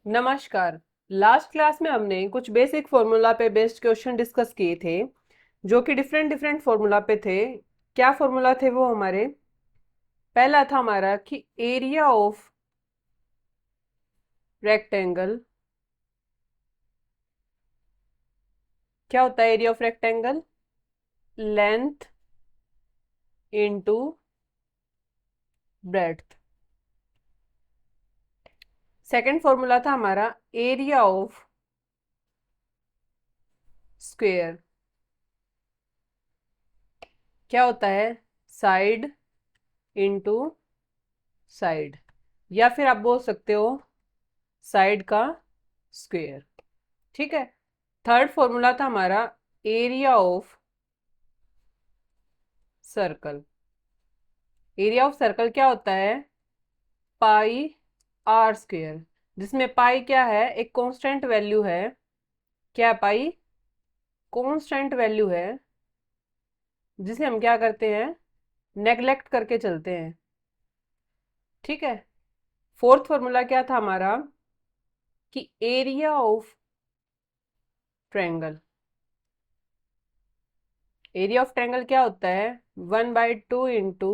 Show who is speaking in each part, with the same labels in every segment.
Speaker 1: नमस्कार। Last class में हमने कुछ बेसिक फॉर्मूला पे बेस्ड क्वेश्चन डिस्कस किए थे, जो कि डिफरेंट डिफरेंट फॉर्मूला पे थे। क्या फॉर्मूला थे वो हमारे? पहला था हमारा कि एरिया ऑफ रेक्टेंगल। क्या होता है area of rectangle? Length into breadth. Second formula था हमारा एरिया ऑफ स्क्वायर। क्या होता है? साइड इनटू साइड, या फिर आप बोल सकते हो साइड का स्क्वायर। ठीक है। थर्ड फॉर्मूला था हमारा area of circle. Area of circle क्या होता है? पाई आर स्क्वेयर, जिसमें पाई क्या है? एक कांस्टेंट वैल्यू है। क्या पाई? कांस्टेंट वैल्यू है, जिसे हम क्या करते हैं? नेग्लेक्ट करके चलते हैं। ठीक है। फोर्थ फॉर्मूला क्या था हमारा? कि area of triangle. Area of triangle क्या होता है? 1/2 इंटू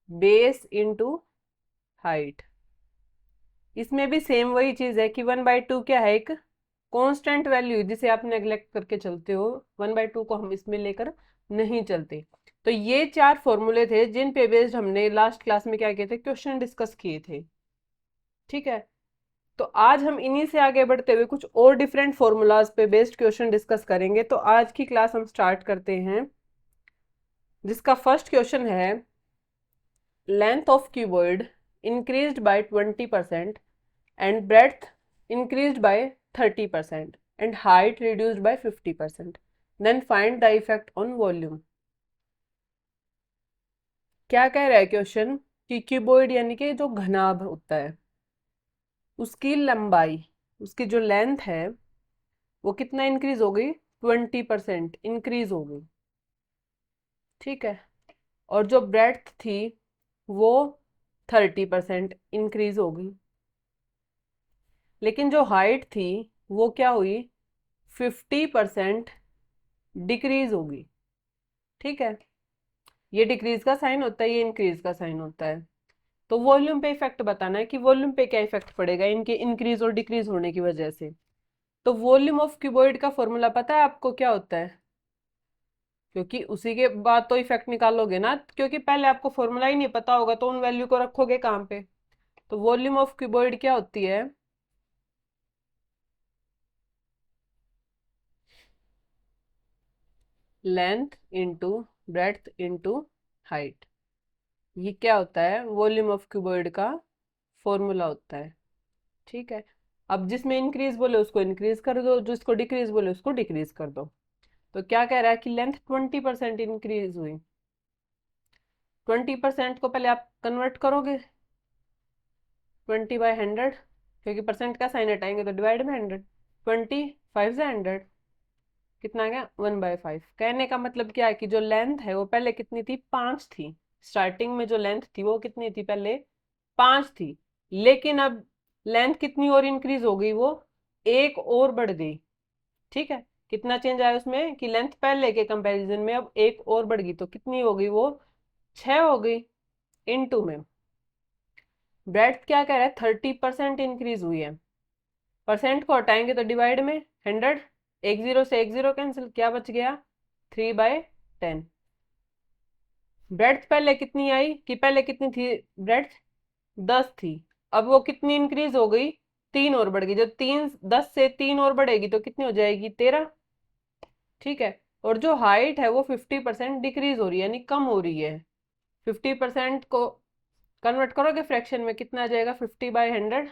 Speaker 1: बेस इंटू हाइट। इसमें भी सेम वही चीज है कि 1/2 क्या है? एक कांस्टेंट वैल्यू जिसे आप नेग्लेक्ट करके चलते हो। 1/2 को हम इसमें लेकर नहीं चलते। तो ये चार फॉर्मूले थे जिन पे बेस्ड हमने लास्ट क्लास में क्या किए थे? क्वेश्चन डिस्कस किए थे। ठीक है। तो आज हम इन्हीं से आगे बढ़ते हुए कुछ और डिफरेंट फॉर्मूलाज पे बेस्ड क्वेश्चन डिस्कस करेंगे। तो आज की क्लास हम स्टार्ट करते हैं, जिसका फर्स्ट क्वेश्चन है length of cuboid increased by 20% and breadth increased by 30% and height reduced by 50%. Then find the effect on volume. क्या कह रहा है क्वेश्चन? कि क्यूबॉइड यानी कि जो घनाभ होता है, उसकी लंबाई, उसकी जो लेंथ है वो कितना इंक्रीज हो गई? 20% इंक्रीज हो गई। ठीक है। और जो ब्रेड्थ थी वो 30% इंक्रीज हो गई। लेकिन जो हाइट थी वो क्या हुई? 50% डिक्रीज होगी। ठीक है। ये डिक्रीज का साइन होता है, ये इंक्रीज का साइन होता है। तो वॉल्यूम पे इफेक्ट बताना है कि वॉल्यूम पे क्या इफेक्ट पड़ेगा इनके इंक्रीज और डिक्रीज होने की वजह से। तो वॉल्यूम ऑफ क्यूबॉइड का फॉर्मूला पता है आपको क्या होता है? क्योंकि उसी के बाद तो इफेक्ट निकालोगे ना, क्योंकि पहले आपको फॉर्मूला ही नहीं पता होगा तो उन वैल्यू को रखोगे कहाँ पे? तो वॉल्यूम ऑफ क्यूबॉइड क्या होती है? Length into breadth into height. ये क्या होता है? वॉल्यूम ऑफ क्यूबॉइड का फॉर्मूला होता है। ठीक है। अब जिसमें इंक्रीज बोले उसको इंक्रीज कर दो, जिसको डिक्रीज बोले उसको डिक्रीज कर दो। तो क्या कह रहा है कि लेंथ 20% इंक्रीज हुई। 20% को पहले आप कन्वर्ट करोगे 20/100, क्योंकि परसेंट का साइन हटाएंगे तो डिवाइड में 100। 20 5 से 100 कितना आ गया? 1/5। कहने का मतलब क्या है कि जो लेंथ है वो पहले कितनी थी? 5 थी। स्टार्टिंग में जो लेंथ थी वो कितनी थी? पहले 5 थी। लेकिन अब लेंथ कितनी और इंक्रीज हो गई? वो एक और बढ़ गई। ठीक है। कितना चेंज आया उसमें कि लेंथ पहले के कंपैरिजन में अब एक और बढ़ गई, तो कितनी हो गई वो? 6 हो गई। इनटू में ब्रेड्थ क्या कह रहा है? 30% इंक्रीज हुई है। परसेंट को हटाएंगे तो डिवाइड में 100। एक जीरो से एक जीरो कैंसिल, क्या बच गया? 3/10। ब्रेड्थ पहले कितनी आई कि पहले कितनी थी ब्रेड्थ? 10 थी। अब वो कितनी इंक्रीज हो गई? 3 और बढ़ गई। जब 10 से 3 और बढ़ेगी तो कितनी हो जाएगी? 13। ठीक है। और जो हाइट है वो 50% डिक्रीज हो रही है, यानी कम हो रही है। 50% को कन्वर्ट करोगे फ्रैक्शन में, कितना आ जाएगा? 50/100।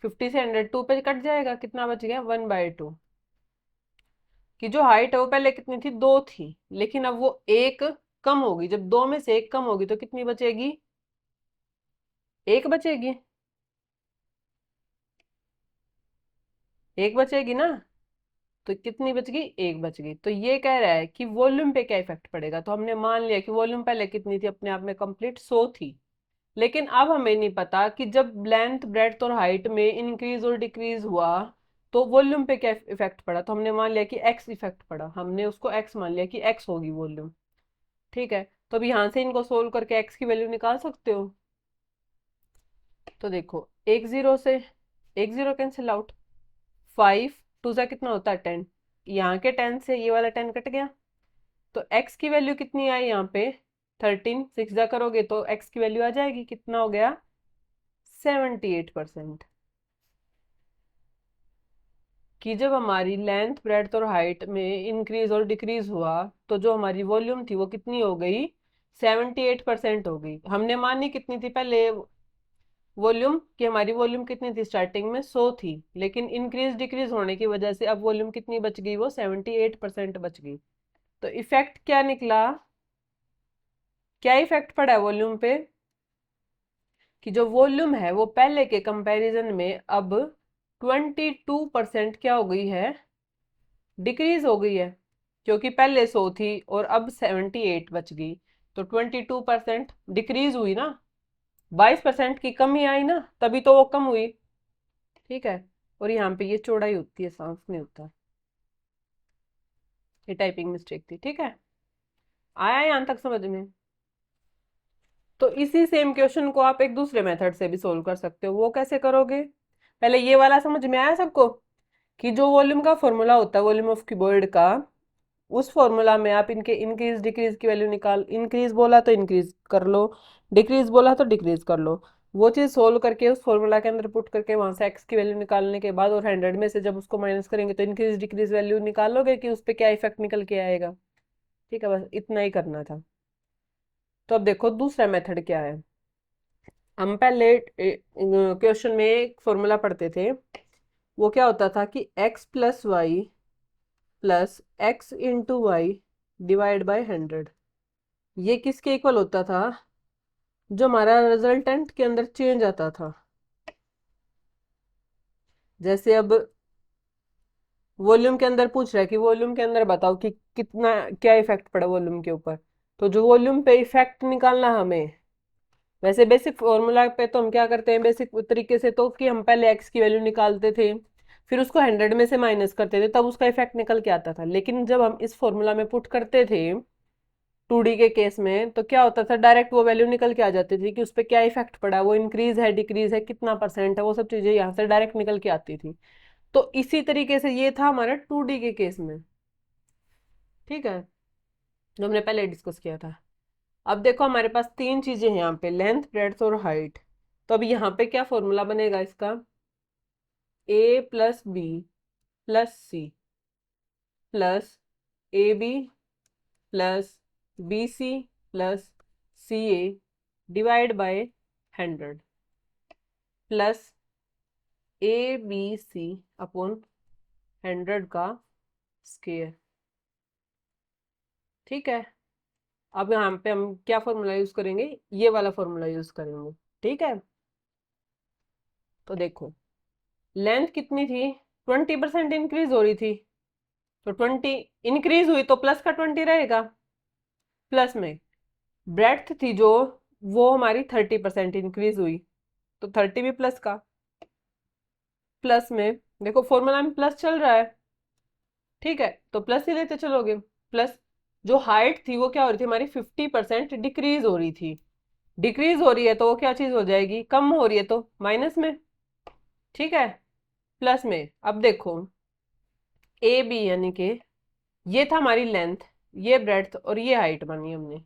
Speaker 1: 50 से 100 2 पे कट जाएगा, कितना बच गया? 1/2। कि जो हाइट है वो पहले कितनी थी? 2 थी, लेकिन अब वो एक कम होगी। जब दो में से एक कम होगी तो कितनी बचेगी? एक बचेगी। एक बचेगी ना। तो कितनी बच गई? एक बच गई। तो ये कह रहा है कि वॉल्यूम पे क्या इफेक्ट पड़ेगा। तो हमने मान लिया कि वॉल्यूम पहले कितनी थी? अपने आप में कंप्लीट 100 थी। लेकिन अब हमें नहीं पता कि जब लेंथ ब्रेड्थ और हाइट में इंक्रीज और डिक्रीज हुआ तो वॉल्यूम पे क्या इफेक्ट पड़ा। तो हमने मान लिया कि एक्स इफेक्ट पड़ा, हमने उसको एक्स मान लिया कि एक्स होगी वॉल्यूम। ठीक है, तो अब यहाँ से इनको सोल्व करके एक्स की वैल्यू निकाल सकते हो। तो देखो, एक जीरो से एक जीरो कैंसिल आउट, 5 टू सा कितना होता है 10, यहाँ के 10 से ये वाला 10 कट गया, तो x की वैल्यू कितनी आई यहाँ पे 13, 6 जा करोगे तो x की वैल्यू आ जाएगी, कितना हो गया 78%। कि जब हमारी लेंथ ब्रेड्थ और हाइट में इंक्रीज और डिक्रीज हुआ तो जो हमारी वॉल्यूम थी वो कितनी हो गई 78% हो गई। हमने मानी कितनी थी पहले वॉल्यूम, कि हमारी वॉल्यूम कितनी थी स्टार्टिंग में 100 थी, लेकिन इंक्रीज डिक्रीज होने की वजह से अब वॉल्यूम कितनी बच गई, वो 78% बच गई। तो इफेक्ट क्या निकला, क्या इफेक्ट पड़ा है वॉल्यूम पे, कि जो वॉल्यूम है वो पहले के कंपैरिजन में अब 22% क्या हो गई है, डिक्रीज हो गई है। क्योंकि पहले 100 थी और अब 78 बच गई, तो 22% डिक्रीज हुई ना, 22% की कमी आई ना, तभी तो वो कम हुई। ठीक है, और यहाँ पे ये चौड़ाई होती है, सांस नहीं होता, ये टाइपिंग मिस्टेक थी। ठीक है, आया यहाँ तक समझ में। तो इसी सेम क्वेश्चन को आप एक दूसरे मेथड से भी सोल्व कर सकते हो। वो कैसे करोगे, पहले ये वाला समझ में आया सबको, कि जो वॉल्यूम का फॉर्मूला होता है वॉल्यूम ऑफ क्यूबॉइड का, उस फॉर्मूला में आप इनके इंक्रीज डिक्रीज की वैल्यू निकाल, इंक्रीज बोला तो इंक्रीज कर लो, डिक्रीज बोला तो डिक्रीज कर लो। वो चीज सोल्व करके उस फॉर्मूला के अंदर पुट करके वहां से एक्स की वैल्यू निकालने के बाद और 100 में से जब उसको माइनस करेंगे तो इंक्रीज डिक्रीज वैल्यू निकालोगे कि उस पर क्या इफेक्ट निकल के आएगा। ठीक है, बस इतना ही करना था। तो अब देखो दूसरा मेथड क्या है। हम पहले क्वेश्चन में एक फॉर्मूला पढ़ते थे, वो क्या होता था कि x plus y plus x into y divide by 100, ये किसके इक्वल होता था, जो हमारा रिजल्टेंट के अंदर चेंज आता था। जैसे अब वॉल्यूम के अंदर पूछ रहा है कि वॉल्यूम के अंदर बताओ कि कितना क्या इफेक्ट पड़ा वॉल्यूम के ऊपर, तो जो वॉल्यूम पे इफेक्ट निकालना हमें, वैसे बेसिक फॉर्मूला पे तो हम क्या करते हैं बेसिक तरीके से, तो कि हम पहले एक्स की वैल्यू निकालते थे, फिर उसको 100 में से माइनस करते थे, तब उसका इफेक्ट निकल के आता था। लेकिन जब हम इस फॉर्मूला में पुट करते थे 2D के केस में, तो क्या होता था डायरेक्ट वो वैल्यू निकल के आ जाती थी कि उस पर क्या इफेक्ट पड़ा, वो इंक्रीज है डिक्रीज है कितना परसेंट है, वो सब चीजें यहाँ से डायरेक्ट निकल के आती थी। तो इसी तरीके से ये था हमारा 2D के केस में। ठीक है, जो हमने पहले डिस्कस किया था। अब देखो हमारे पास तीन चीजें हैं यहाँ पे, लेंथ ब्रेड्थ और हाइट। तो अब यहाँ पे क्या फॉर्मूला बनेगा इसका, a plus b plus c plus a b plus b c plus c a divide by 100 plus a b c upon 100 का स्क्वायर। ठीक है, अब यहाँ पे हम क्या फॉर्मूला यूज करेंगे, ये वाला फॉर्मूला यूज करेंगे। ठीक है, तो देखो लेंथ कितनी थी 20% इंक्रीज हो रही थी, तो 20 इंक्रीज हुई तो प्लस का 20 रहेगा, प्लस में ब्रेड्थ थी जो, वो हमारी 30% इंक्रीज हुई, तो 30 भी प्लस का, प्लस में देखो फॉर्मूला में प्लस चल रहा है। ठीक है, तो प्लस ही लेते चलोगे। प्लस जो हाइट थी वो क्या हो रही थी हमारी 50% डिक्रीज हो रही थी, डिक्रीज हो रही है तो वो क्या चीज हो जाएगी, कम हो रही है तो माइनस में। ठीक है, प्लस में अब देखो ए बी यानी कि ये था हमारी लेंथ, ये ब्रेड्थ और ये हाइट मानी हमने।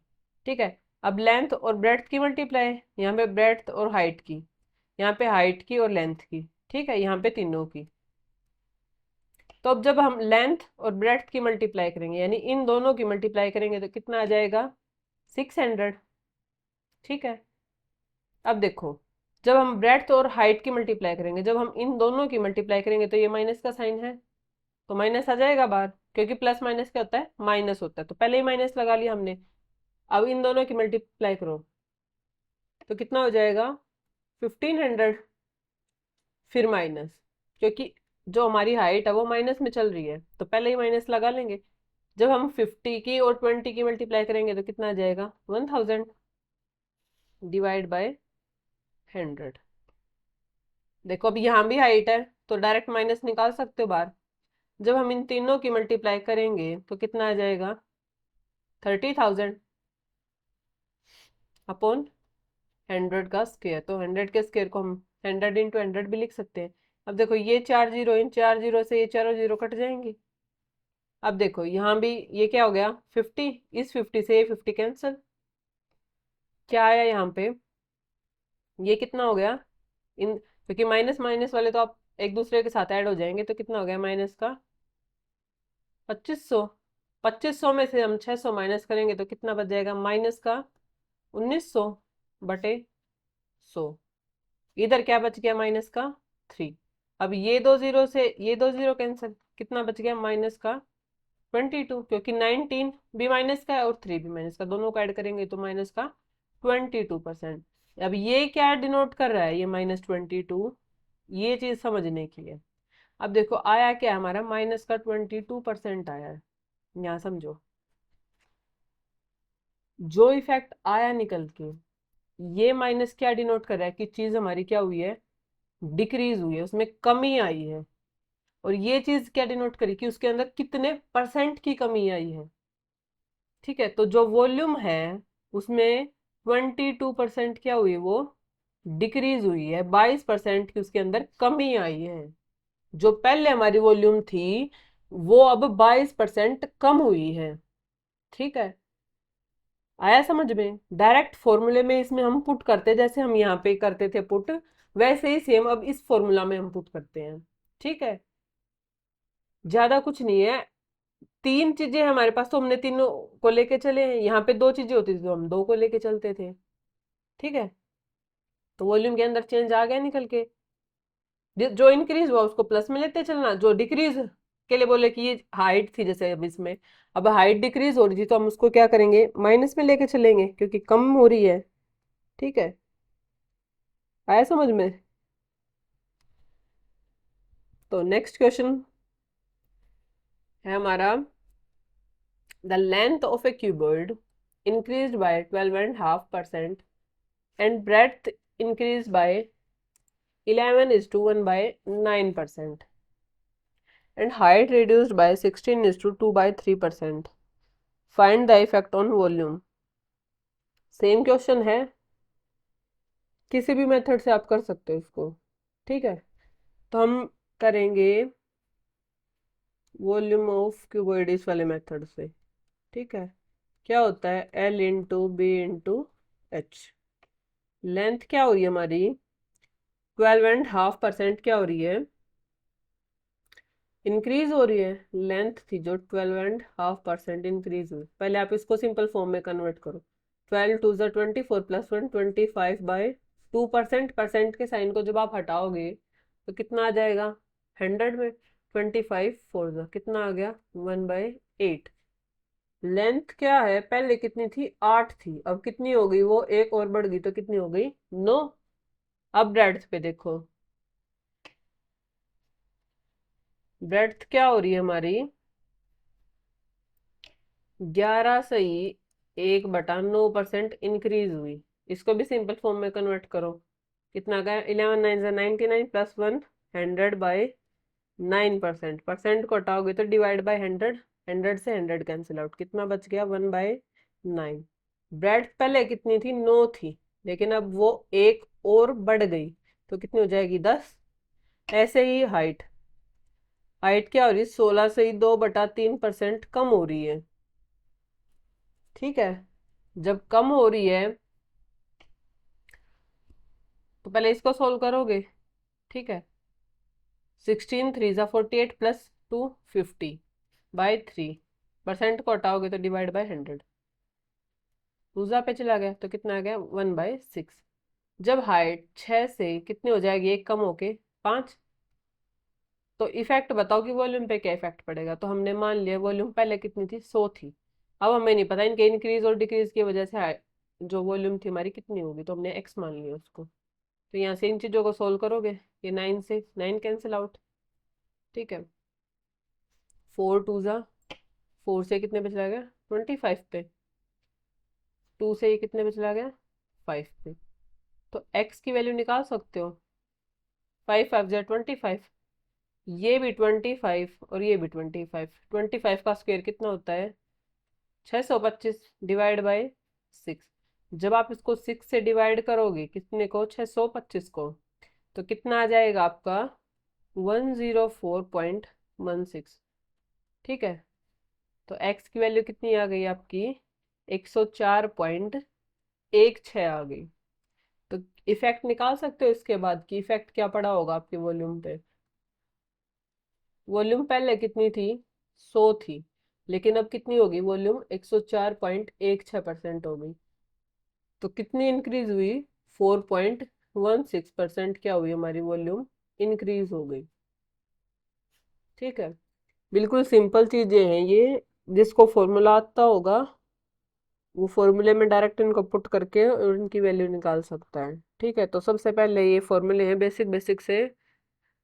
Speaker 1: ठीक है, अब लेंथ और ब्रेड्थ की मल्टीप्लाई, यहाँ पे ब्रेड्थ और हाइट की, यहाँ पे हाइट की और लेंथ की। ठीक है, यहाँ पे तीनों की। तो अब जब हम लेंथ और ब्रेड्थ की मल्टीप्लाई करेंगे, यानी इन दोनों की मल्टीप्लाई करेंगे, तो कितना आ जाएगा 600। ठीक है, अब देखो जब हम ब्रेड्थ और हाइट की मल्टीप्लाई करेंगे, जब हम इन दोनों की मल्टीप्लाई करेंगे तो ये माइनस का साइन है, तो माइनस आ जाएगा बाहर, क्योंकि प्लस माइनस क्या होता है, माइनस होता है, तो पहले ही माइनस लगा लिया हमने। अब इन दोनों की मल्टीप्लाई करो तो कितना हो जाएगा 1500, फिर माइनस, क्योंकि जो हमारी हाइट है वो माइनस में चल रही है तो पहले ही माइनस लगा लेंगे। जब हम 50 की और 20 की मल्टीप्लाई करेंगे तो कितना आ जाएगा 1000 डिवाइड बाय 100। देखो अब यहाँ भी हाइट है तो डायरेक्ट माइनस निकाल सकते हो बाहर। जब हम इन तीनों की मल्टीप्लाई करेंगे तो कितना आ जाएगा, 30,000 अपॉन 100 का स्क्वायर। तो 100 के स्क्वायर को हम 100 इंटू 100 भी लिख सकते हैं। अब देखो ये 4 जीरो, इन 4 जीरो से ये चारों जीरो कट जाएंगे। अब देखो यहाँ भी ये क्या हो गया, 50, इस 50 से ये 50 कैंसिल। क्या आया यहाँ पे, ये कितना हो गया, इन क्योंकि माइनस माइनस वाले तो आप एक दूसरे के साथ ऐड हो जाएंगे, तो कितना हो गया माइनस का 2500। 2500 में से हम 600 माइनस करेंगे तो कितना बच जाएगा, माइनस का 1900 बटे 100। इधर क्या बच गया, माइनस का 3। अब ये दो जीरो से ये दो जीरो कैंसिल, कितना बच गया माइनस का 22, क्योंकि 19 भी माइनस का है और 3 भी माइनस का, दोनों को ऐड करेंगे तो माइनस का 22%। अब ये क्या डिनोट कर रहा है, ये -22, ये चीज समझने की है। अब देखो आया क्या हमारा, माइनस का 22% आया है। यहाँ समझो, जो इफेक्ट आया निकल के, ये माइनस क्या डिनोट कर रहा है कि चीज हमारी क्या हुई है, डिक्रीज हुई है, उसमें कमी आई है। और ये चीज क्या डिनोट करी कि उसके अंदर कितने परसेंट की कमी आई है। ठीक है, तो जो वॉल्यूम है उसमें 22% क्या हुई, वो डिक्रीज हुई है, 22% की उसके अंदर कमी आई है। जो पहले हमारी वॉल्यूम थी वो अब 22% कम हुई है। ठीक है, आया समझ में। डायरेक्ट फॉर्मूले में इसमें हम पुट करते, जैसे हम यहाँ पे करते थे पुट, वैसे ही सेम अब इस फॉर्मूला में हम पुट करते हैं। ठीक है, ज्यादा कुछ नहीं है। तीन चीजें हमारे पास, तो हमने तीनों को लेके चले हैं। यहाँ पे दो चीजें होती थी तो हम दो को लेके चलते थे। ठीक है, तो वॉल्यूम के अंदर चेंज आ गया निकल के। जो इंक्रीज हुआ उसको प्लस में लेते चलना, जो डिक्रीज के लिए बोले कि ये हाइट थी जैसे अब इसमें, अब हाइट डिक्रीज हो रही थी तो हम उसको क्या करेंगे, माइनस में लेके चलेंगे क्योंकि कम हो रही है। ठीक है, आया समझ में। तो नेक्स्ट क्वेश्चन है हमारा, the length of A cuboid increase by 12.5% and breadth increased by 11:1/9% and height reduced by 16:2/3%. Find the effect on volume. Same question है, किसी भी मेथड से आप कर सकते हो इसको। ठीक है, तो हम करेंगे वॉल्यूम ऑफ क्यूबॉइड इस वाले मेथड से। ठीक है, क्या होता है, L into b into h. Length क्या हो रही है हमारी, 12.5% क्या हो रही है, इंक्रीज हो रही है। लेंथ थी जो 12.5% इंक्रीज हुई, पहले आप इसको सिंपल फॉर्म में कन्वर्ट करो। 12 2 = 24 प्लस 1 25/2%। परसेंट के साइन को जब आप हटाओगे तो कितना आ जाएगा, 100 में 25 4 कितना आ गया, 1/8। लेंथ क्या है, पहले कितनी थी, 8 थी, अब कितनी हो गई, वो एक और बढ़ गई तो कितनी हो गई, 9। अब ब्रेड्थ पे देखो, ब्रेड्थ क्या हो रही है हमारी, 11/1/9% इंक्रीज हुई। इसको भी सिंपल फॉर्म में कन्वर्ट करो, कितना गया, 11 9 99 प्लस 1 100/9%। परसेंट को हटाओगे तो डिवाइड बाय 100, 100 से 100 कैंसिल आउट, कितना बच गया, 1/9। ब्रेड पहले कितनी थी, 9 थी, लेकिन अब वो एक और बढ़ गई तो कितनी हो जाएगी, 10। ऐसे ही हाइट, हाइट क्या हो रही है, 16 से ही 2/3% कम हो रही है। ठीक है, जब कम हो रही है तो पहले इसको सोल्व करोगे। ठीक है, 16 3 ज़ा 48 प्लस 2 50/3। परसेंट को हटाओगे तो डिवाइड बाय 100, दूसरा पे चला गया तो कितना आ गया, 1/6। जब हाइट 6 से कितनी हो जाएगी, एक कम होके 5। तो इफेक्ट बताओ कि वॉल्यूम पे क्या इफेक्ट पड़ेगा। तो हमने मान लिया वॉल्यूम पहले कितनी थी, 100 थी। अब हमें नहीं पता इनके इंक्रीज और डिक्रीज की वजह से जो वॉल्यूम थी हमारी कितनी होगी, तो हमने x मान लिया उसको। तो यहाँ से इन चीज़ों को सोल्व करोगे, ये 9 से 9 कैंसिल आउट। ठीक है, 4 2 ज़ा 4 से कितने पे चला गया, 25 पे। 2 से ये कितने पे चला गया, 5 पे। तो x की वैल्यू निकाल सकते हो। 5 5 25, ये भी 25 और ये भी 25। 25 का स्क्वायर कितना होता है? 625 डिवाइड बाय 6। जब आप इसको 6 से डिवाइड करोगे, कितने को? 625 को, तो कितना आ जाएगा आपका? 104.16। ठीक है, तो x की वैल्यू कितनी आ गई आपकी? 104.16 आ गई। तो इफेक्ट निकाल सकते हो इसके बाद कि इफेक्ट क्या पड़ा होगा आपके वॉल्यूम पे। वॉल्यूम पहले कितनी थी? 100 थी, लेकिन अब कितनी होगी वॉल्यूम? 104.16% हो गई। तो कितनी इंक्रीज हुई? 4.16% क्या हुई हमारी वॉल्यूम? इंक्रीज हो गई। ठीक है, बिल्कुल सिंपल चीजें हैं ये। जिसको फॉर्मूला आता होगा वो फॉर्मूले में डायरेक्ट इनको पुट करके और इनकी वैल्यू निकाल सकता है। ठीक है, तो सबसे पहले ये फॉर्मूले हैं बेसिक बेसिक से,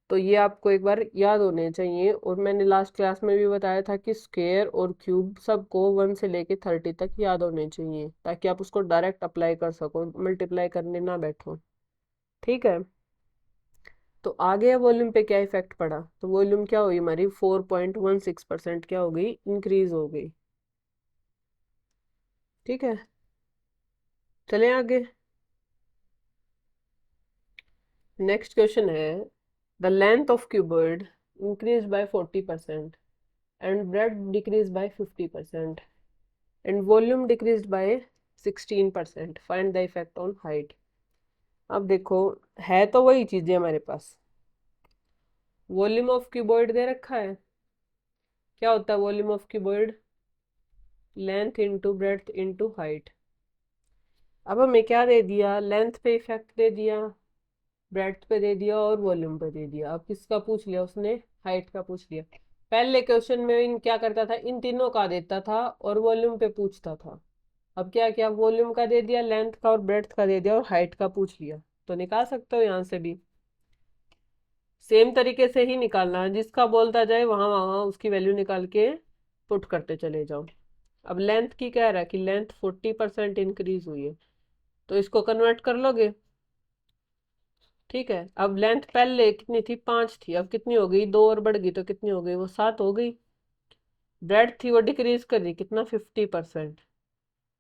Speaker 1: तो ये आपको एक बार याद होने चाहिए। और मैंने लास्ट क्लास में भी बताया था कि स्क्वायर और क्यूब सबको 1 से लेके 30 तक याद होने चाहिए, ताकि आप उसको डायरेक्ट अप्लाई कर सको, मल्टीप्लाई करने ना बैठो। ठीक है, तो आगे वॉल्यूम पे क्या इफेक्ट पड़ा? तो वॉल्यूम क्या हुई हमारी? 4.16% क्या हो गई? इंक्रीज हो गई। ठीक है, चले आगे। नेक्स्ट क्वेश्चन है, the length of cuboid increase by 40% and bread decrease by 50% and volume decrease by 16%, find the effect on height. अब देखो, है तो वही चीजें हमारे पास। वॉल्यूम ऑफ क्यूबॉइड दे रखा है। क्या होता है volume of cuboid? Length into breadth into height. अब हमें क्या दे दिया? लेंथ पे इफेक्ट दे दिया, ब्रेड्थ पे दे दिया और वॉल्यूम पे दे दिया। अब किसका पूछ लिया उसने? हाइट का पूछ लिया। पहले क्वेश्चन में इन क्या करता था? इन तीनों का देता था और वॉल्यूम पे पूछता था। अब क्या किया? वॉल्यूम का दे दिया, लेंथ का और ब्रेड्थ का दे दिया और हाइट का पूछ लिया। तो निकाल सकते हो यहाँ से भी। सेम तरीके से ही निकालना है, जिसका बोलता जाए वहां वहां उसकी वैल्यू निकाल के पुट करते चले जाओ। अब लेंथ की कह रहा है कि लेंथ 40% इंक्रीज हुई है, तो इसको कन्वर्ट कर लोगे। ठीक है, अब लेंथ पहले कितनी थी? 5 थी, अब कितनी हो गई? 2 और बढ़ गई, तो कितनी हो गई? वो 7 हो गई। ब्रेड थी, वो डिक्रीज कर दी, कितना? 50%।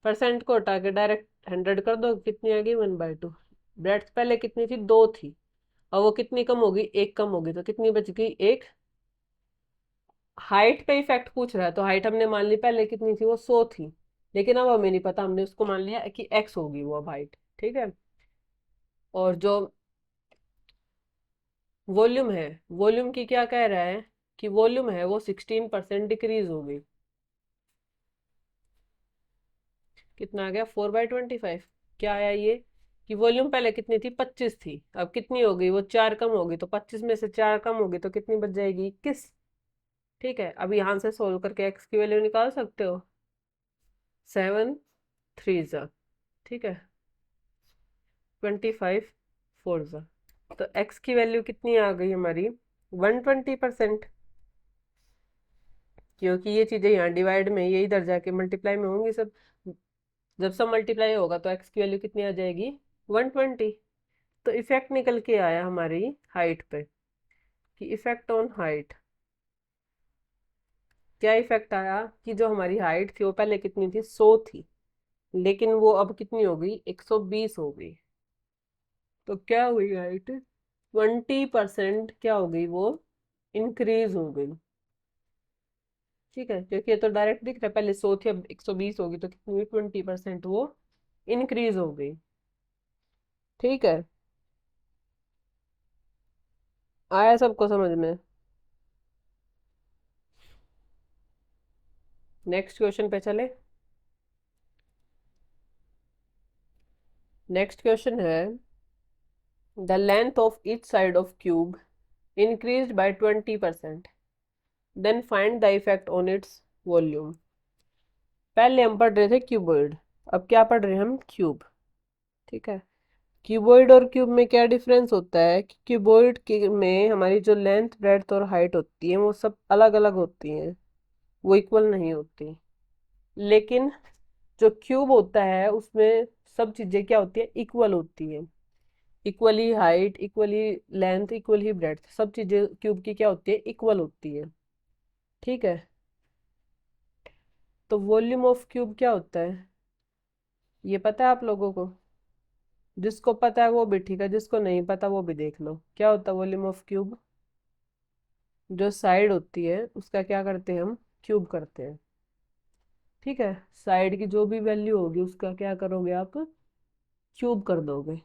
Speaker 1: परसेंट को हटा के डायरेक्ट 100 कर दो, कितनी आ गई? 1/2। ब्रेड पहले कितनी थी? 2 थी, और वो कितनी कम होगी? 1 कम होगी, तो कितनी बच गई? 1। हाइट पे इफेक्ट पूछ रहा है, तो हाइट हमने मान ली पहले कितनी थी? वो 100 थी, लेकिन अब हमें नहीं पता, हमने उसको मान लिया कि x होगी वो अब हाइट। ठीक है, और जो वॉल्यूम है, वॉल्यूम की क्या कह रहा है कि वॉल्यूम है वो 16% डिक्रीज हो गई। कितना आ गया? 4/25। क्या आया ये? कि वॉल्यूम पहले कितनी थी? 25 थी, अब कितनी हो गई? वो 4 कम हो गई, तो 25 में से 4 कम होगी तो कितनी बच जाएगी? 21। ठीक है, अब यहाँ से सोल्व करके x की वैल्यू निकाल सकते हो। 7 3 जा, ठीक है, 25 4 जा, तो x की वैल्यू कितनी आ गई हमारी? 120%। क्योंकि ये चीजें यहाँ डिवाइड में, ये इधर जाके मल्टीप्लाई में होंगी सब। जब सब मल्टीप्लाई होगा तो x की वैल्यू कितनी आ जाएगी? 120। तो इफेक्ट निकल के आया हमारी हाइट पे, कि इफेक्ट ऑन हाइट। क्या इफेक्ट आया? कि जो हमारी हाइट थी वो पहले कितनी थी? 100 थी, लेकिन वो अब कितनी हो गई? 120 हो गई। तो क्या हुई हाइट? 20% क्या हो गई? वो इंक्रीज हो गई। ठीक है, क्योंकि ये तो डायरेक्ट दिख रहा है, पहले 100 थी अब 120 होगी, तो कितनी हुई? 20% वो इंक्रीज हो गई। ठीक है, आया सबको समझ में? नेक्स्ट क्वेश्चन पे चले। नेक्स्ट क्वेश्चन है, the length of each side of cube increased by 20%, then find the effect on its volume। पहले हम पढ़ रहे थे क्यूबॉइड, अब क्या पढ़ रहे हैं हम? क्यूब। ठीक है, क्यूबॉइड और क्यूब में क्या डिफरेंस होता है कि क्यूबॉइड के में हमारी जो लेंथ ब्रेड्थ और हाइट होती है वो सब अलग अलग होती हैं, वो इक्वल नहीं होती। लेकिन जो क्यूब होता है उसमें सब चीजें क्या होती है? इक्वल होती है। Equally height, equally length, equally breadth, सब चीजें क्यूब की क्या होती है, इक्वल होती है। ठीक है। तो वॉल्यूम ऑफ क्यूब क्या होता है, ये पता है आप लोगों को? जिसको पता है वो भी ठीक है, जिसको नहीं पता वो भी देख लो। क्या होता है वॉल्यूम ऑफ क्यूब? जो साइड होती है उसका क्या करते हैं हम, क्यूब करते हैं। ठीक है। साइड की जो भी वैल्यू होगी उसका क्या करोगे आप, क्यूब कर दोगे।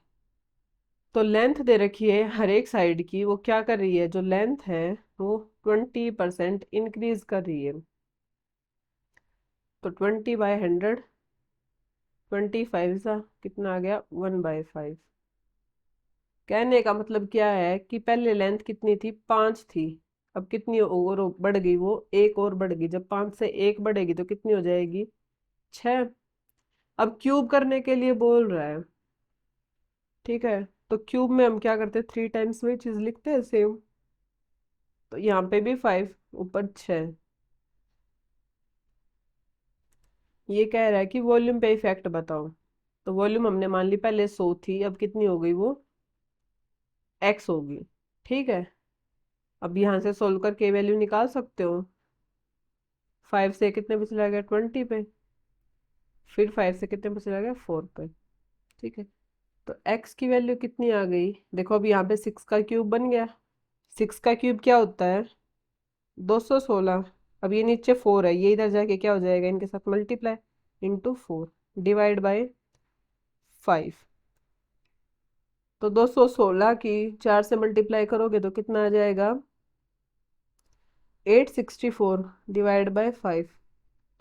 Speaker 1: तो लेंथ दे रखी है हर एक साइड की, वो क्या कर रही है, जो लेंथ है वो 20% इंक्रीज कर रही है। तो 20/100, 25 सा कितना आ गया, 1/5। कहने का मतलब क्या है कि पहले लेंथ कितनी थी, 5 थी। अब कितनी और बढ़ गई, वो एक और बढ़ गई। जब 5 से एक बढ़ेगी तो कितनी हो जाएगी, 6। अब क्यूब करने के लिए बोल रहा है। ठीक है। तो क्यूब में हम क्या करते हैं, 3 टाइम्स वही चीज लिखते हैं सेम। तो यहाँ पे भी 5, ऊपर 6। ये कह रहा है कि वॉल्यूम पे इफेक्ट बताओ। तो वॉल्यूम हमने मान ली पहले 100 थी, अब कितनी हो गई वो, x होगी। ठीक है। अब यहाँ से सोल्व करके वैल्यू निकाल सकते हो। 5 से कितने पे चला गया, 20 पे। फिर 5 से कितने पे चला गया, 4 पे। ठीक है। तो x की वैल्यू कितनी आ गई, देखो अब यहाँ पे 6 का क्यूब बन गया। 6 का क्यूब क्या होता है, 216। अब ये नीचे 4 है, ये इधर जाके क्या हो जाएगा, इनके साथ मल्टीप्लाई, इंटू 4 डिवाइड बाय 5। तो 216 की 4 से मल्टीप्लाई करोगे तो कितना आ जाएगा, 864 डिवाइड बाय 5।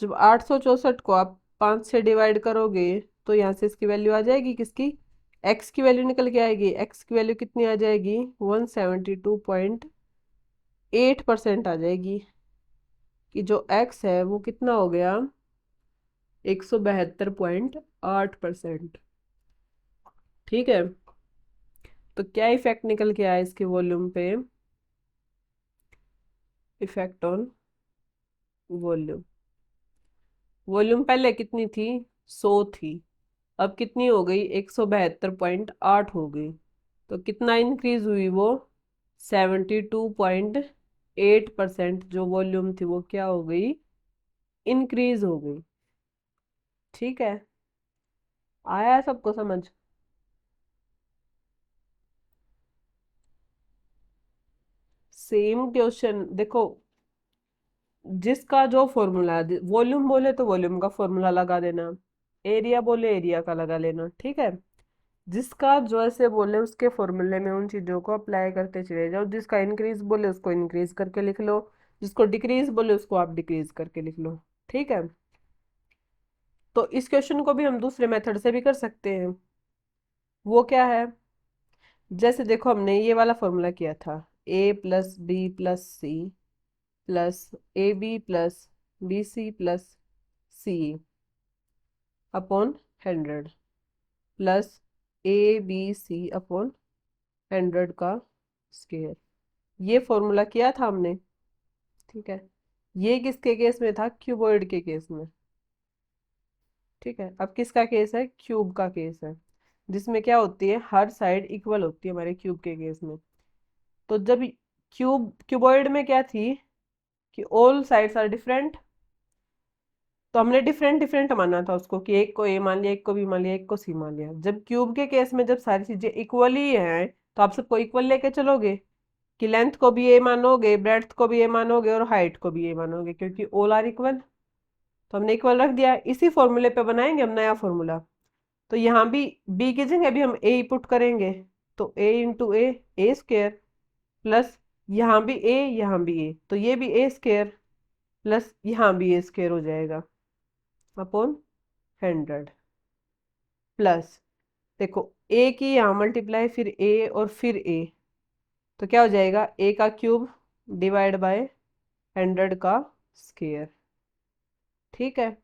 Speaker 1: जब 864 को आप 5 से डिवाइड करोगे तो यहाँ से इसकी वैल्यू आ जाएगी, किसकी, x की वैल्यू निकल के आएगी। x की वैल्यू कितनी आ जाएगी, 172.8% आ जाएगी। कि जो x है वो कितना हो गया, 172.8%। ठीक है। तो क्या इफेक्ट निकल के आया इसके वॉल्यूम पे, इफेक्ट ऑन वॉल्यूम। वॉल्यूम पहले कितनी थी, 100 थी, अब कितनी हो गई, 172.8 हो गई। तो कितना इंक्रीज हुई वो, 72.8%। जो वॉल्यूम थी वो क्या हो गई, इंक्रीज हो गई। ठीक है। आया है सबको समझ? सेम क्वेश्चन देखो, जिसका जो फॉर्मूला, वॉल्यूम बोले तो वॉल्यूम का फॉर्मूला लगा देना, एरिया बोले एरिया का लगा लेना। ठीक है। जिसका जो ऐसे बोले उसके फॉर्मूले में उन चीजों को अप्लाई करते चले जाओ। जिसका इंक्रीज बोले उसको इंक्रीज करके लिख लो, जिसको डिक्रीज बोले उसको आप डिक्रीज करके लिख लो। ठीक है। तो इस क्वेश्चन को भी हम दूसरे मेथड से भी कर सकते हैं। वो क्या है, जैसे देखो हमने ये वाला फॉर्मूला किया था, a+b+c plus ab+bc+c upon 100 plus abc/100 का स्क्वायर। ये फॉर्मूला किया था हमने। ठीक है। ये किसके केस में था, क्यूबॉइड के केस में। ठीक है। अब किसका केस है, क्यूब का केस है, जिसमें क्या होती है, हर साइड इक्वल होती है हमारे क्यूब के केस में। तो जब क्यूबॉइड में क्या थी कि ऑल साइड्स आर डिफरेंट, तो हमने डिफरेंट डिफरेंट माना था उसको, कि एक को ए मान लिया, एक को बी मान लिया, एक को सी मान लिया। जब क्यूब के केस में जब सारी चीजें इक्वली हैं तो आप सबको इक्वल लेके चलोगे, कि लेंथ को भी ए मानोगे, ब्रेड्थ को भी ए मानोगे, और हाइट को भी ए मानोगे, क्योंकि ऑल आर इक्वल। तो हमने इक्वल रख दिया। इसी फॉर्मूले पे बनाएंगे हम नया फॉर्मूला। तो यहाँ भी बी की जगह भी हम ए ही पुट करेंगे। तो ए इंटू ए स्क्वेयर, प्लस यहाँ भी ए, यहाँ भी ए, तो ये भी a² प्लस यहाँ भी a² हो जाएगा अपॉन 100। प्लस देखो ए की यहाँ मल्टीप्लाई, फिर ए और फिर ए, तो क्या हो जाएगा, ए का क्यूब डिवाइड बाय 100 का स्क्वायर। ठीक है।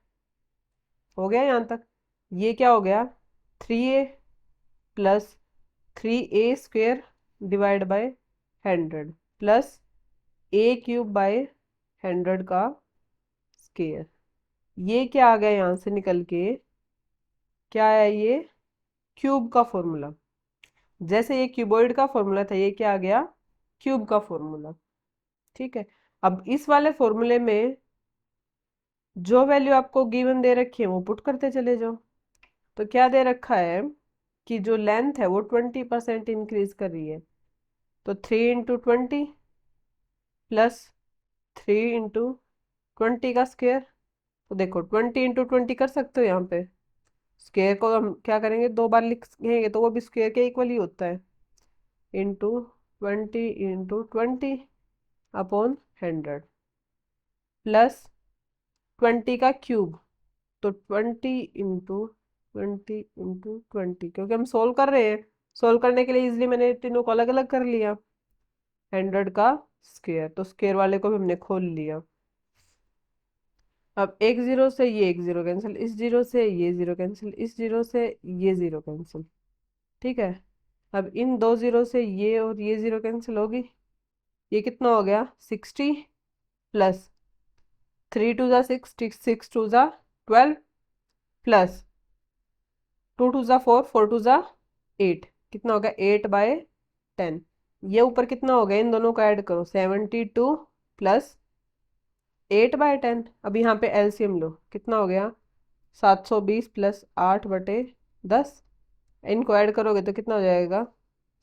Speaker 1: हो गया यहाँ तक। ये क्या हो गया, 3a plus 3a² divide by 100 प्लस a³ बाय 100 का स्क्वायर। ये क्या आ गया यहाँ से निकल के, क्या है ये, क्यूब का फॉर्मूला। जैसे ये क्यूबॉइड का फॉर्मूला था, ये क्या आ गया, क्यूब का फॉर्मूला। ठीक है, अब इस वाले फॉर्मूले में जो वैल्यू आपको गिवन दे रखी है वो पुट करते चले जाओ। तो क्या दे रखा है कि जो लेंथ है वो 20% इंक्रीज कर रही है, तो 3 × 20 प्लस 3 × 20 का स्क्वायर। तो देखो 20 × 20 कर सकते हो, यहाँ पे स्क्वायर को हम क्या करेंगे, 2 बार लिखेंगे तो वो भी स्क्वायर के इक्वल ही होता है, इंटू 20 × 20 अपॉन 100 प्लस 20 का क्यूब। तो 20 × 20 × 20, क्योंकि हम सोल्व कर रहे हैं, सोल्व करने के लिए इजिली मैंने तीनों को अलग अलग कर लिया। 100 का स्क्वायर, तो स्क्वायर वाले को भी हमने खोल लिया। अब एक जीरो से ये एक जीरो कैंसिल, इस जीरो से ये जीरो कैंसिल, इस जीरो से ये जीरो कैंसिल। ठीक है, अब इन 2 जीरो से ये और ये जीरो कैंसिल होगी। ये कितना हो गया, 60 प्लस 3 × 2 = 6, 6 × 2 = 12 प्लस 2 × 2 = 4, 4 × 2 = 8। कितना हो गया, 8/10। ये ऊपर कितना हो गया, इन दोनों को ऐड करो, 72 प्लस 8/10। अब यहाँ पे एलसीएम लो, कितना हो गया, 720 प्लस 8/10। इनको ऐड करोगे तो कितना हो जाएगा,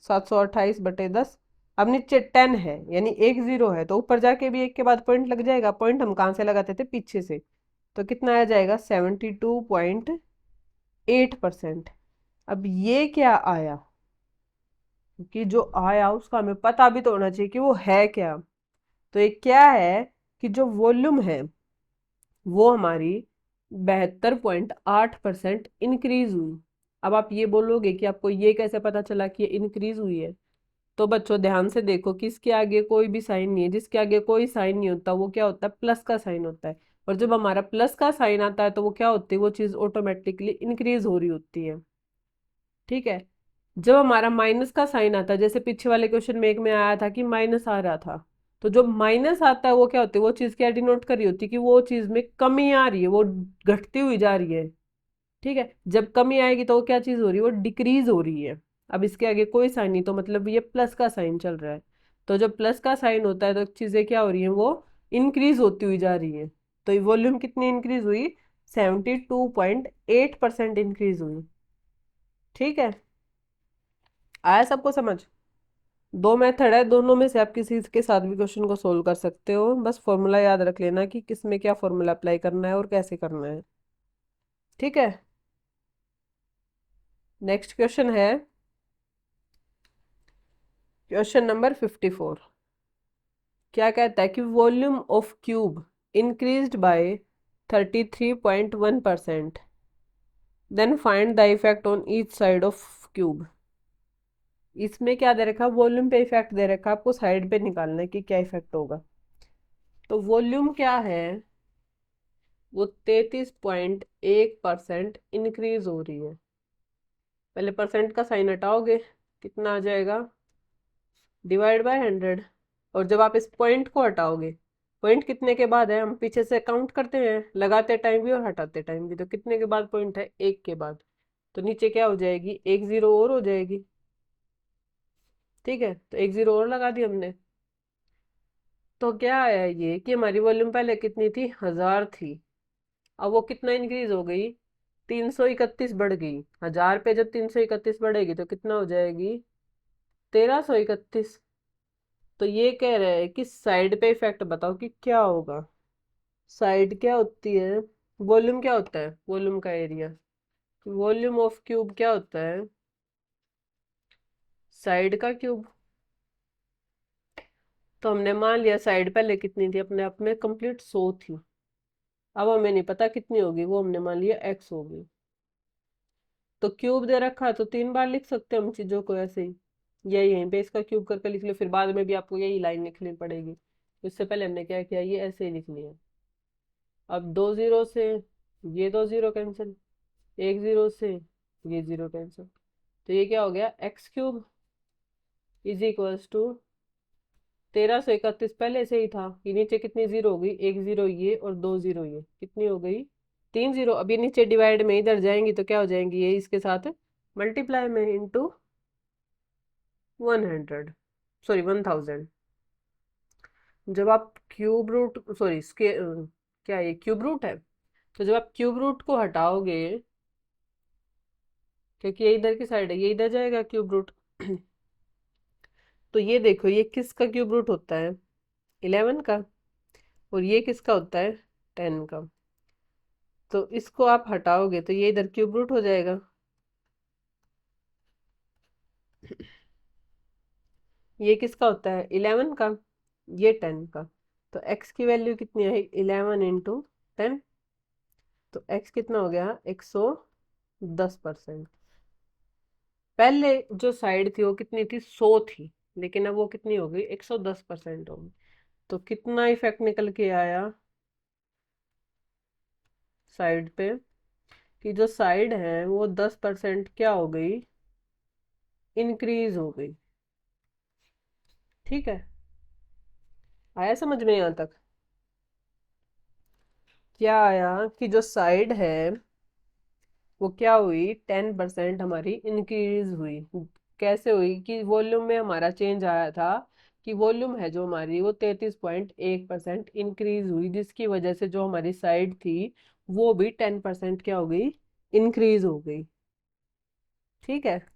Speaker 1: 728/10। अब नीचे 10 है, यानी एक जीरो है, तो ऊपर जाके भी एक के बाद पॉइंट लग जाएगा। पॉइंट हम कहाँ से लगाते थे, पीछे से। तो कितना आ जाएगा, 72.8%। अब ये क्या आया, कि जो आया उसका हमें पता भी तो होना चाहिए कि वो है क्या। तो ये क्या है कि जो वॉल्यूम है वो हमारी 72.8% इंक्रीज हुई। अब आप ये बोलोगे कि आपको ये कैसे पता चला कि ये इंक्रीज हुई है। तो बच्चों ध्यान से देखो कि इसके आगे कोई भी साइन नहीं है, जिसके आगे कोई साइन नहीं होता वो क्या होता है, प्लस का साइन होता है। और जब हमारा प्लस का साइन आता है तो वो क्या होती है, वो चीज ऑटोमेटिकली इंक्रीज हो रही होती है। ठीक है, जब हमारा माइनस का साइन आता है, जैसे पीछे वाले क्वेश्चन में एक में आया था कि माइनस आ रहा था, तो जो माइनस आता है वो क्या होती है, वो चीज क्या डिनोट कर रही होती है कि वो चीज में कमी आ रही है, वो घटती हुई जा रही है। ठीक है, जब कमी आएगी तो वो क्या चीज हो रही है, वो डिक्रीज हो रही है। अब इसके आगे कोई साइन नहीं, तो मतलब ये प्लस का साइन चल रहा है। तो जब प्लस का साइन होता है तो चीजें क्या हो रही हैं, वो इंक्रीज होती हुई जा रही है। तो वॉल्यूम कितनी इंक्रीज हुई, 72.8% इंक्रीज हुई। ठीक है, आया सबको समझ। दो मेथड है, दोनों में से आप किसी के साथ भी क्वेश्चन को सोल्व कर सकते हो, बस फॉर्मूला याद रख लेना कि किस में क्या फॉर्मूला अप्लाई करना है और कैसे करना है। ठीक है, नेक्स्ट क्वेश्चन है क्वेश्चन नंबर 54। क्या कहता है कि volume of cube increased by 33.1%, then find the effect on each side of cube. इसमें क्या दे रखा है, वॉल्यूम पे इफेक्ट दे रखा है, आपको साइड पे निकालना है कि क्या इफेक्ट होगा। तो वॉल्यूम क्या है, वो 33.1% इंक्रीज हो रही है। पहले परसेंट का साइन हटाओगे, कितना आ जाएगा, /100। और जब आप इस पॉइंट को हटाओगे, पॉइंट कितने के बाद है, हम पीछे से काउंट करते हैं, लगाते टाइम भी और हटाते टाइम भी, तो कितने के बाद पॉइंट है, एक के बाद। तो नीचे क्या हो जाएगी, एक जीरो और हो जाएगी। ठीक है, तो एक जीरो और लगा दी हमने। तो क्या आया ये कि हमारी वॉल्यूम पहले कितनी थी, 1000 थी, अब वो कितना इंक्रीज हो गई, 331 बढ़ गई। 1000 पे जब 331 बढ़ेगी तो कितना हो जाएगी, 1331। तो ये कह रहे हैं कि साइड पे इफेक्ट बताओ कि क्या होगा। साइड क्या होती है, वॉल्यूम क्या होता है, वॉल्यूम का एरिया, वॉल्यूम ऑफ क्यूब क्या होता है, साइड का क्यूब। तो हमने मान लिया साइड पहले कितनी थी, अपने आप में कंप्लीट 100 थी। अब हमें नहीं पता कितनी होगी, वो हमने मान लिया x होगी। तो क्यूब दे रखा है तो 3 बार लिख सकते हैं हम चीजों को ऐसे ही, या यहीं पे इसका क्यूब करके लिख लो, फिर बाद में भी आपको यही लाइन लिखनी पड़ेगी। इससे पहले हमने क्या किया, ये ऐसे ही लिख लिया। अब 2 जीरो से ये 2 जीरो कैंसिल, एक जीरो से ये जीरो कैंसिल, तो ये क्या हो गया, x³ इज इक्वल्स टू 1331 पहले से ही था, ये नीचे कितनी जीरो हो गई, एक जीरो ये और 2 जीरो ये, कितनी हो गई, 3 जीरो। अब ये नीचे डिवाइड में इधर जाएंगी तो क्या हो जाएंगी, ये इसके साथ मल्टीप्लाई में इंटू 100, सॉरी 1000। जब आप क्यूब रूट, सॉरी क्या ये क्यूब रूट है, तो जब आप क्यूब रूट को हटाओगे, क्योंकि ये इधर की साइड है, ये इधर जाएगा क्यूब रूट। तो ये देखो, ये किसका क्यूब रूट होता है? 11 का। और ये किसका होता है? 10 का। तो इसको आप हटाओगे तो ये इधर क्यूब रूट हो जाएगा। ये किसका होता है? 11 का। ये 10 का। तो x की वैल्यू कितनी है? 11 × 10। तो x कितना हो गया? 110%। पहले जो साइड थी वो कितनी थी? 100 थी। लेकिन अब वो कितनी हो गई? 110% हो गई। तो कितना इफेक्ट निकल के आया साइड पे? कि जो साइड है वो 10% क्या हो गई? इंक्रीज हो गई। ठीक है, आया समझ में यहाँ तक? क्या आया कि जो साइड है वो क्या हुई? 10% हमारी इंक्रीज हुई। कैसे हुई? कि वॉल्यूम में हमारा चेंज आया था, कि वॉल्यूम है जो हमारी वो 33.1% इंक्रीज हुई, जिसकी वजह से जो हमारी साइड थी वो भी 10% क्या हो गई? इंक्रीज हो गई। ठीक है,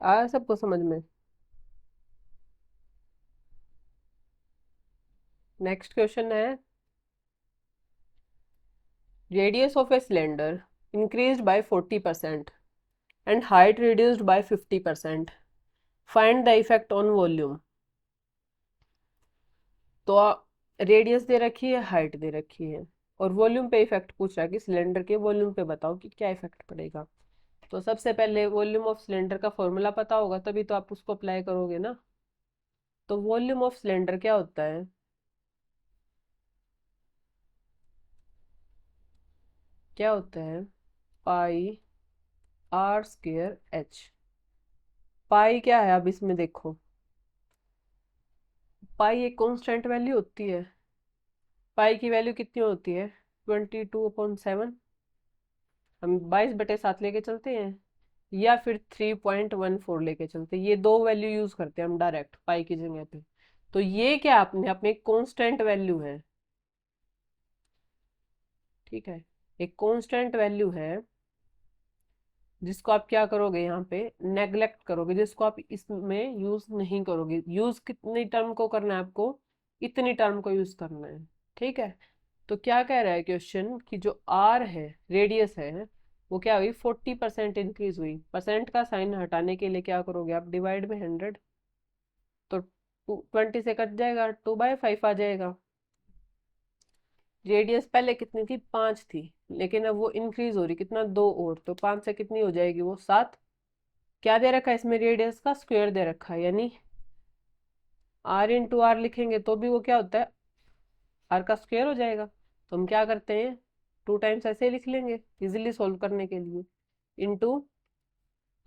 Speaker 1: आया सबको समझ में? नेक्स्ट क्वेश्चन है, radius of a cylinder increased by 40% and height reduced by 50%. Find the effect on volume. तो रेडियस दे रखी है, हाइट दे रखी है, और वॉल्यूम पे इफेक्ट पूछ रहा है कि सिलेंडर के वॉल्यूम पे बताओ कि क्या इफेक्ट पड़ेगा। तो सबसे पहले वॉल्यूम ऑफ सिलेंडर का फॉर्मूला पता होगा, तभी तो आप उसको अप्लाई करोगे ना। तो वॉल्यूम ऑफ सिलेंडर क्या होता है? क्या होता है? πr²h। पाई क्या है? अब इसमें देखो, पाई एक कांस्टेंट वैल्यू होती है। पाई की वैल्यू कितनी होती है? 22/7। हम 22/7 लेके चलते हैं, या फिर 3.14 लेके चलते हैं। ये दो वैल्यू यूज करते हैं हम डायरेक्ट पाई की जगह पे। तो ये क्या आपने अपने कांस्टेंट वैल्यू है। ठीक है, एक कांस्टेंट वैल्यू है जिसको आप क्या करोगे? यहाँ पे नेग्लेक्ट करोगे, जिसको आप इसमें यूज नहीं करोगे। यूज कितनी टर्म को करना है आपको? इतनी टर्म को यूज करना है। ठीक है, तो क्या कह रहा है क्वेश्चन कि जो आर है, रेडियस है, वो क्या हुई? 40% इंक्रीज हुई। परसेंट का साइन हटाने के लिए क्या करोगे आप? डिवाइड में 100। तो 20 से कट जाएगा, 2/5 आ जाएगा। रेडियस पहले कितनी थी? 5 थी, लेकिन अब वो इंक्रीज हो रही, कितना? 2 और, तो 5 से कितनी हो जाएगी वो? 7। क्या दे रखा है इसमें? रेडियस का स्क्वायर दे रखा है, यानी r × r लिखेंगे तो भी वो क्या होता है? r का स्क्वायर हो जाएगा। तो हम क्या करते हैं? 2 टाइम्स ऐसे ही लिख लेंगे इजिली सोल्व करने के लिए। Into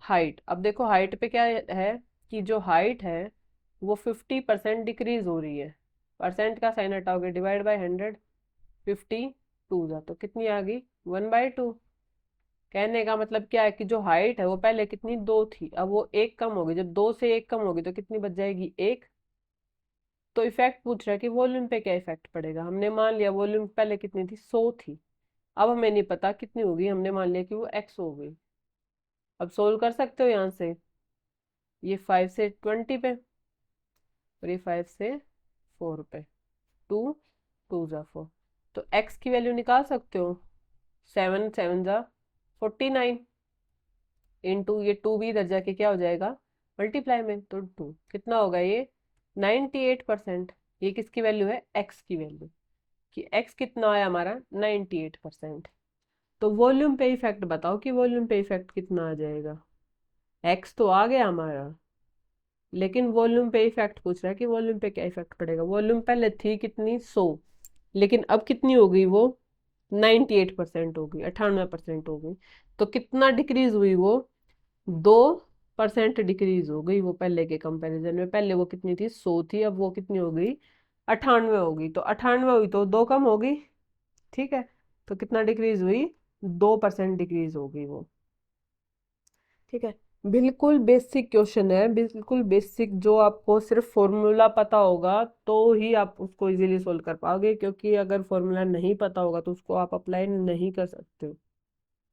Speaker 1: height. अब देखो हाइट पे क्या है, कि जो हाइट है वो 50% डिक्रीज हो रही है। परसेंट का साइन हटाओगे, डिवाइड बाय 100। 52 जा तो कितनी आ गई? 1/2। कहने का मतलब क्या है कि जो हाइट है वो पहले कितनी? 2 थी, अब वो 1 कम होगी। जब 2 से 1 कम होगी तो कितनी बच जाएगी? 1। तो इफेक्ट पूछ रहा है कि वॉल्यूम पे क्या इफेक्ट पड़ेगा। हमने मान लिया वॉल्यूम पहले कितनी थी? 100 थी। अब हमें नहीं पता कितनी होगी, हमने मान लिया कि वो x हो गई। अब सोल्व कर सकते हो यहाँ से, ये 5 से 20 पे, और ये 5 से 4 पे। 2 2 जा 4। तो x की वैल्यू निकाल सकते हो। 7 7 जा 49। इंटू ये 2 भी इधर जाके क्या हो जाएगा? मल्टीप्लाई में, तो 2 कितना होगा ये? 98%। ये किसकी वैल्यू है? x की वैल्यू। कि x कितना आया हमारा? 98%। तो वॉल्यूम पे इफेक्ट बताओ कि वॉल्यूम पे इफेक्ट कितना आ जाएगा। x तो आ गया हमारा, लेकिन वॉल्यूम पे इफेक्ट पूछ रहा है कि वॉल्यूम पे क्या इफेक्ट पड़ेगा। वॉल्यूम पहले थी कितनी? 100, लेकिन अब कितनी हो गई वो? 98% हो गई, 98% हो गई। तो कितना डिक्रीज हुई वो? 2% डिक्रीज हो गई वो पहले के कंपैरिजन में। पहले वो कितनी थी? 100 थी, अब वो कितनी हो गई? 98 हो गई। तो 98 हुई तो 2 कम हो गई। ठीक है, तो कितना डिक्रीज हुई? 2% डिक्रीज हो गई वो। ठीक है, बिल्कुल बेसिक क्वेश्चन है, बिल्कुल बेसिक, जो आपको सिर्फ फॉर्मूला पता होगा तो ही आप उसको इजीली सोल्व कर पाओगे, क्योंकि अगर फॉर्मूला नहीं पता होगा तो उसको आप अप्लाई नहीं कर सकते हो,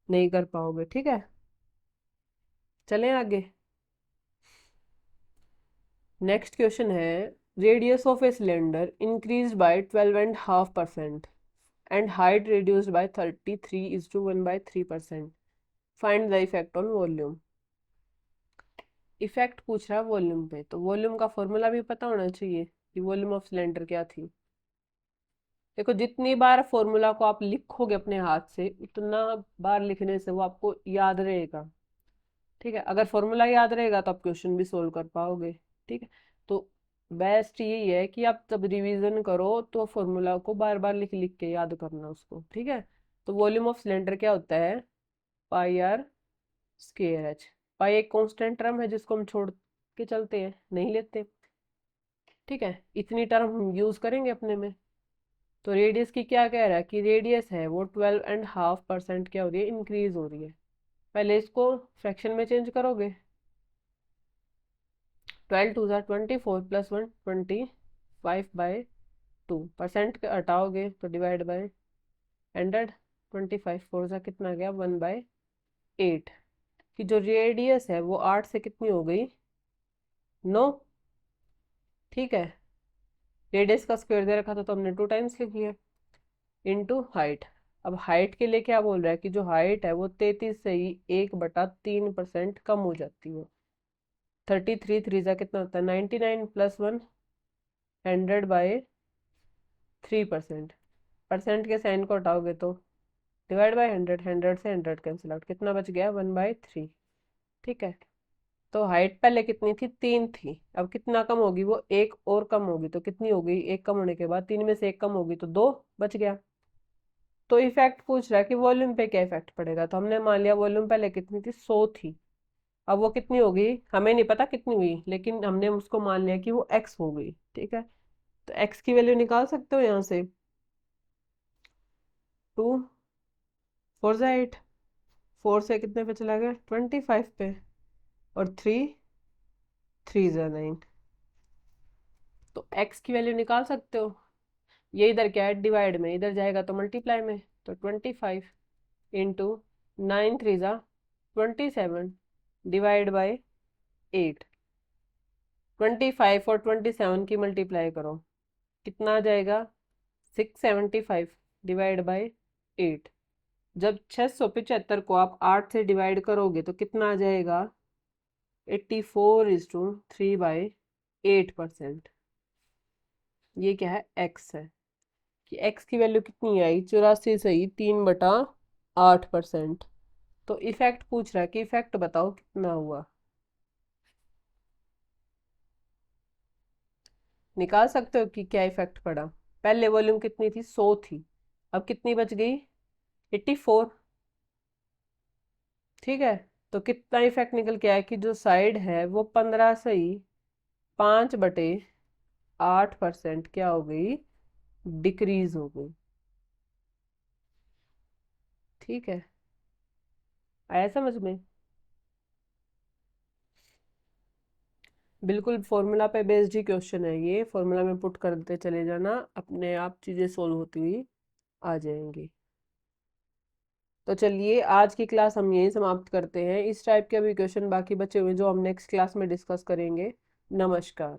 Speaker 1: नहीं कर पाओगे। ठीक है, चलें आगे। नेक्स्ट क्वेश्चन है, radius of a cylinder increase by 12.5% and height reduced by 33:1/3%, find the effect on volume. Effect पूछ रहा है वॉल्यूम पे, तो वॉल्यूम का फॉर्मूला भी पता होना चाहिए कि वॉल्यूम ऑफ सिलेंडर क्या थी। देखो, जितनी बार फॉर्मूला को आप लिखोगे अपने हाथ से, उतना बार लिखने से वो आपको याद रहेगा। ठीक है, अगर फॉर्मूला याद रहेगा तो आप क्वेश्चन भी सोल्व कर पाओगे। ठीक है, तो बेस्ट यही है कि आप जब रिवीजन करो तो फॉर्मूला को बार बार लिख लिख के याद करना उसको। ठीक है, तो वॉल्यूम ऑफ सिलेंडर क्या होता है, पाई आर स्क्वायर एच। पाई एक कांस्टेंट टर्म है जिसको हम छोड़ के चलते हैं, नहीं लेते। ठीक है, इतनी टर्म हम यूज करेंगे अपने में। तो रेडियस की क्या कह रहा है कि रेडियस है वो 12.5% क्या हो रही है, इंक्रीज हो रही है। पहले इसको फ्रैक्शन में चेंज करोगे, 12 2 24 प्लस 1 25/2, परसेंट हटाओगे तो डिवाइड बाय 100, 25 4 सा कितना गया 1/8, कि जो रेडियस है वो 8 से कितनी हो गई, 9। ठीक है, रेडियस का स्क्वायर दे रखा था तो हमने 2 टाइम्स लिख लिया, इंटू हाइट। अब हाइट के लिए क्या बोल रहा है कि जो हाइट है वो 33 से ही 1/3% कम हो जाती है। 33 3 सा कितना होता है 99 प्लस 1 100/3%। परसेंट के साइन को हटाओगे तो डिवाइड बाय 100, 100 से 100 कैंसिल आउट, कितना बच गया 1/3। ठीक है, तो हाइट पहले कितनी थी, 3 थी, अब कितना कम होगी वो, एक और कम होगी, तो कितनी होगी, एक कम होने के बाद 3 में से एक कम होगी तो 2 बच गया। तो इफेक्ट पूछ रहा है कि वॉल्यूम पे क्या इफेक्ट पड़ेगा, तो हमने मान लिया वॉल्यूम पहले कितनी थी, 100 थी, अब वो कितनी हो गई हमें नहीं पता कितनी हुई, लेकिन हमने उसको मान लिया कि वो एक्स हो गई। ठीक है, तो एक्स की वैल्यू निकाल सकते हो यहाँ से, 2 4 8, 4 से कितने पे चला गया 25 पे, और 3 3 9, तो एक्स की वैल्यू निकाल सकते हो। ये इधर क्या है, डिवाइड में, इधर जाएगा तो मल्टीप्लाई में, तो 25 इंटू 9 3 ज़ा 27 डिवाइड बाई 8। 25 और 27 की मल्टीप्लाई करो, कितना आ जाएगा 675 डिवाइड बाई 8। जब 675 को आप 8 से डिवाइड करोगे तो कितना आ जाएगा 84:3/8%। ये क्या है, एक्स है, कि एक्स की वैल्यू कितनी आई 84 सही 3/8%। तो इफेक्ट पूछ रहा है कि इफेक्ट बताओ कितना हुआ, निकाल सकते हो कि क्या इफेक्ट पड़ा। पहले वॉल्यूम कितनी थी, 100 थी, अब कितनी बच गई 84। ठीक है, तो कितना इफेक्ट निकल के आया कि जो साइड है वो 15 से ही 5/8% क्या हो गई, डिक्रीज हो गई। ठीक है, आया समझ में। बिल्कुल फॉर्मूला पे बेस्ड ही क्वेश्चन है ये, फॉर्मूला में पुट करते चले जाना, अपने आप चीजें सोल्व होती हुई आ जाएंगी। तो चलिए आज की क्लास हम यहीं समाप्त करते हैं। इस टाइप के अभी क्वेश्चन बाकी बचे हुए जो हम नेक्स्ट क्लास में डिस्कस करेंगे। नमस्कार।